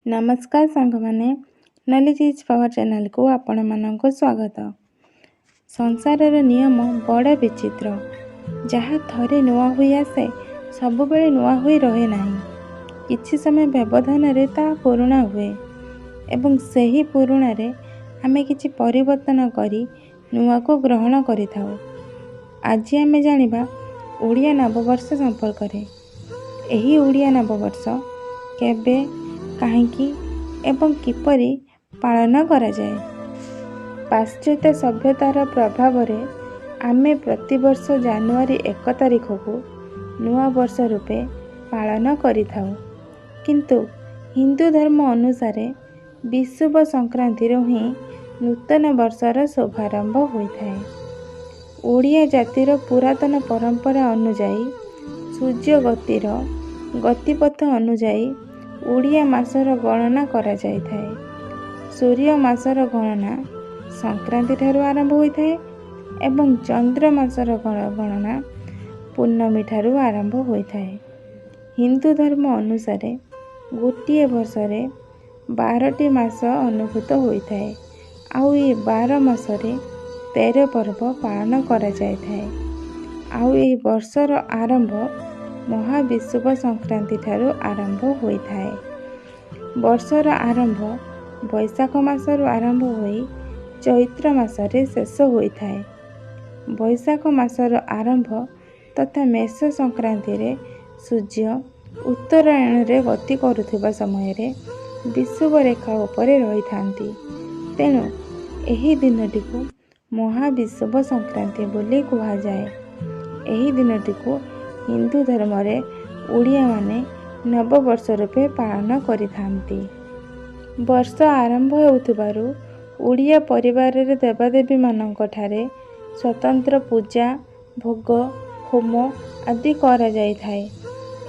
नमस्कार सांग मैंने नॉलेज इज पावर चैनल को आपण मानक स्वागत। संसार नियम बड़ विचित्र, जहाँ थरे नुआ हुई आसे सब बेले नुआ हुई रहे नहीं। किछि समय व्यवधान रे ता पुराणा हुए एवं सही पुराणा रे आमे किछि परिवर्तन करी नुआ को ग्रहण करि थाउ। आज आमे जानिबा ओडिया नववर्ष संपर्क रे। एही ओडिया नववर्ष केबे काहींकी एवं किपरि पालन करा जाए। पाश्चात्य सभ्यतार प्रभाव रे आमे प्रतिवर्ष जनवरी 1 तारिख को नुआ वर्ष रूपे पालन करिथाउ, किंतु हिंदू धर्म अनुसार विषुव संक्रांति ही नूतन वर्षर शुभारंभ होइथाए। ओडिया जातिर पुरातन परंपरा अनुजाई सूर्य गतिर गतिपथ अनुजाई ओडिया मासर गणना करा जाइथाए। सूर्य मासर गणना संक्रांति ठारू आरंभ होइथाए एवं चंद्र मासर गणना पूर्णमी ठारू आरंभ होइथाए। हिंदू धर्म अनुसार गोटिए वर्षरे 12टी मास अनुभूत होइथाए। आउ ये 12 मासरे 13 पर्व पालन करा जाइथाए। आउ ये वर्षर आरंभ महाविषुव संक्रांति ठारू आरंभ होइथाए। वर्षर आरंभ बैशाख मासरू आरंभ होई चैत्र मासरे शेष होइथाए। बैशाख मासर आरंभ तथा मेष संक्रांति रे सूर्य उत्तरायण रे गति करुथिबा समय रे विषुव रेखा उपरे रही थांती। तेणु एही दिनटी को महाविषुव संक्रांति बोली कहा जाए। एही दिनटी को हिंदू धर्म रे ओडिया माने नववर्ष रूपे पालन करिथांती। वर्ष आरंभ होउथिबारु ओडिया परिवार रे देवादेवी मानक ठारे स्वतंत्र पूजा भोग होम आदि करा जाइथाए।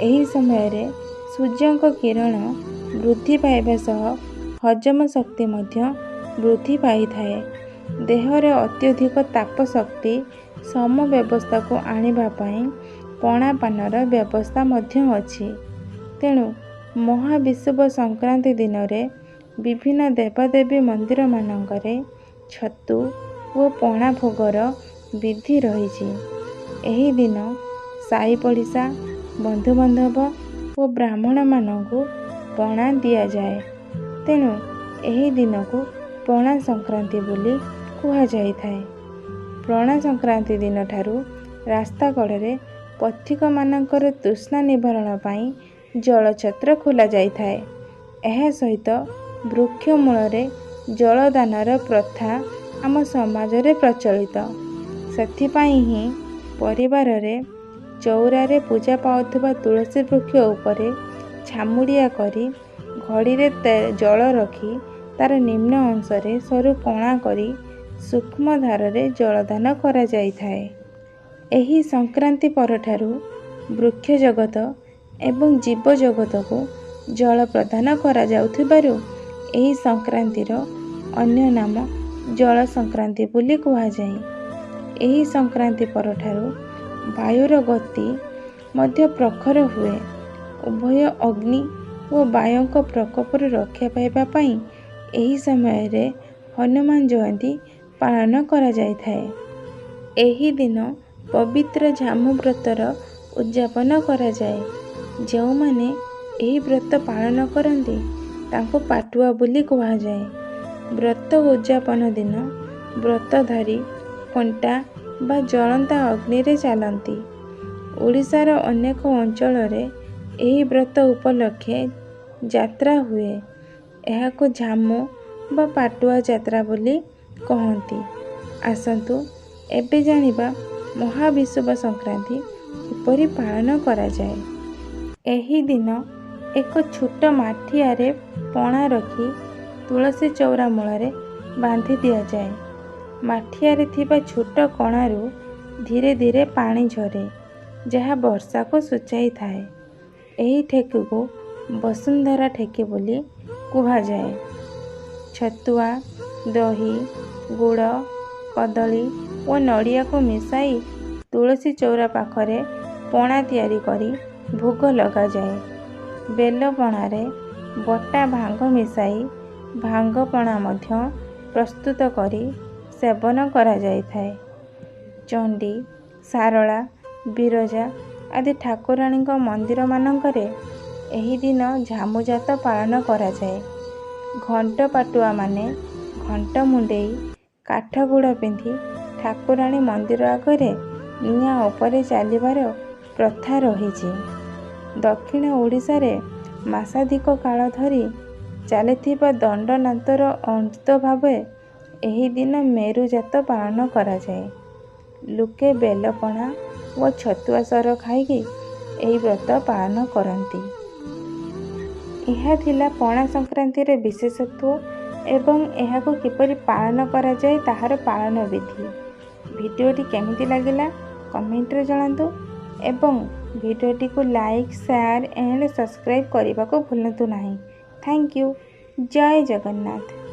एही समय रे सूर्यंक किरण वृद्धि पाइबा सह हजम शक्ति मध्य वृद्धि पाइथाए। देह रे अत्यधिक ताप शक्ति सम व्यवस्था को आनिबा पई पणा पानर व्यवस्था मध्य अछि। तेणु महाविषुव संक्रांति दिन रे विभिन्न देवादेवी मंदिर मानकरे छतु और पणा भोगर विधि रही। एही दिन साई पड़िशा बंधुबांधव और ब्राह्मण मानकु पणा दिया जाए। तेणु एही दिन को पणा संक्रांति बोली कहा जाइथाए। पणा संक्रांति दिन ठारू रास्ता कड़े पथिक मानकर तृष्णा निवारण पाई जलछत्र खोला जाइथाए। एहा सहित वृक्ष मूलरे जलदानर प्रथा आम समाज रे प्रचलित। सेथिपाई ही परिवार रे चौरा रे पूजा पाउथबा तुलसी वृक्ष उपरे छामुड़िया करी घड़ी रे जल रखी तार निम्न अंश रे सरू कणा करी सूक्ष्म धार रे जलदान करा जाइथाए। एही संक्रांति परठारू वृक्ष जगत एवं जीव जगत को जल प्रदान करा जाउथिबारु एही संक्रांतिर अन्य नाम जल संक्रांति बोली कहा जाए। एही संक्रांति परठारू वायुर गति मध्य प्रखर हुए। उभय अग्नि और वायुक प्रकोपर रक्षा पाइबा पई एही समय रे हनुमान जयंती पालन करा जाइथाए। एही दिन पवित्र झामु व्रतर उद्यापन करा जाए। जो माने एही व्रत पालन करती तांको पाटुआ बोली कहा जाए। व्रत उद्यापन दिन व्रतधारी कंटा बा जलंता अग्नि रे चलती। ओडिशार अनेक अंचल रे एही व्रत उपलक्षे यात्रा हुए। एहाको झामु बा पाटुआ यात्रा बोली कहती। आसंतु एबे जानिबा महाविषुव संक्रांति किपरि पालन करा जाए। एही दिन एक छोट माठिया रे पणा रखी तुलसी चौरा मूलरे बांधी दिया जाए। माठिया रे थिबा छोट कणारू धीरे धीरे पानी झरे, जहा वर्षा को सूचाई थाए। एही ठेकी को वसुंधरा ठेकी बोली कहा जाए। छतुआ दही गुड़ कदली और नड़िया को मिसाई तुलसी चौरा पाखरे पणा तैयारी करी भोग लगा जाए। बेल पणारे ବଟା ଭାଙ୍ଗ ମିଶାଇ ଭାଙ୍ଗପଣା ମଧ୍ୟ ପ୍ରସ୍ତୁତ କରି ସେବନ କରାଯାଇଥାଏ। ଚଣ୍ଡୀ, ସାରଳା, ବିରଜା ଆଦି ଠାକୁରାଣୀଙ୍କ ମନ୍ଦିରମାନଙ୍କରେ ଏହି ଦିନ ଝାମୁଯାତ ପାଳନ କରାଯାଏ। ଘଣ୍ଟ ପାଟୁଆମାନେ ଘଣ୍ଟ ମୁଣ୍ଡେଇ କାଠଗୁଡ଼ ପିନ୍ଧି ଠାକୁରାଣୀ ମନ୍ଦିର ଆଗରେ ନିଆଁ ଉପରେ ଚାଲିବାର ପ୍ରଥା ରହିଛି। ଦକ୍ଷିଣ ଓଡ଼ିଶାରେ ମାସାଧିକ କାଳ ଧରି ଚାଲିଥିବା ଦଣ୍ଡନାଟର ଅଂଶ ଭାବେ ଏହି ଦିନ ମେରୁଯାତ ପାଳନ କରାଯାଏ। ଲୋକେ ବେଲପଣା ଓ ଛତୁଆ ସର ଖାଇକି ଏହି ବ୍ରତ ପାଳନ କରନ୍ତି। ଏହା ଥିଲା ପଣା ସଂକ୍ରାନ୍ତିର ବିଶେଷତ୍ୱ ଏବଂ ଏହାକୁ କିପରି ପାଳନ କରାଯାଏ ତାହାର ପାଳନ ବିଧି। ଭିଡ଼ିଓଟି କେମିତି ଲାଗିଲା କମେଣ୍ଟରେ ଜଣାନ୍ତୁ ଏବଂ ଭିଡ଼ିଓଟିକୁ ଲାଇକ୍, ସେୟାର ଏଣ୍ଡ ସବସ୍କ୍ରାଇବ୍ କରିବାକୁ ଭୁଲନ୍ତୁ ନାହିଁ। Thank you. ଜୟ ଜଗନ୍ନାଥ।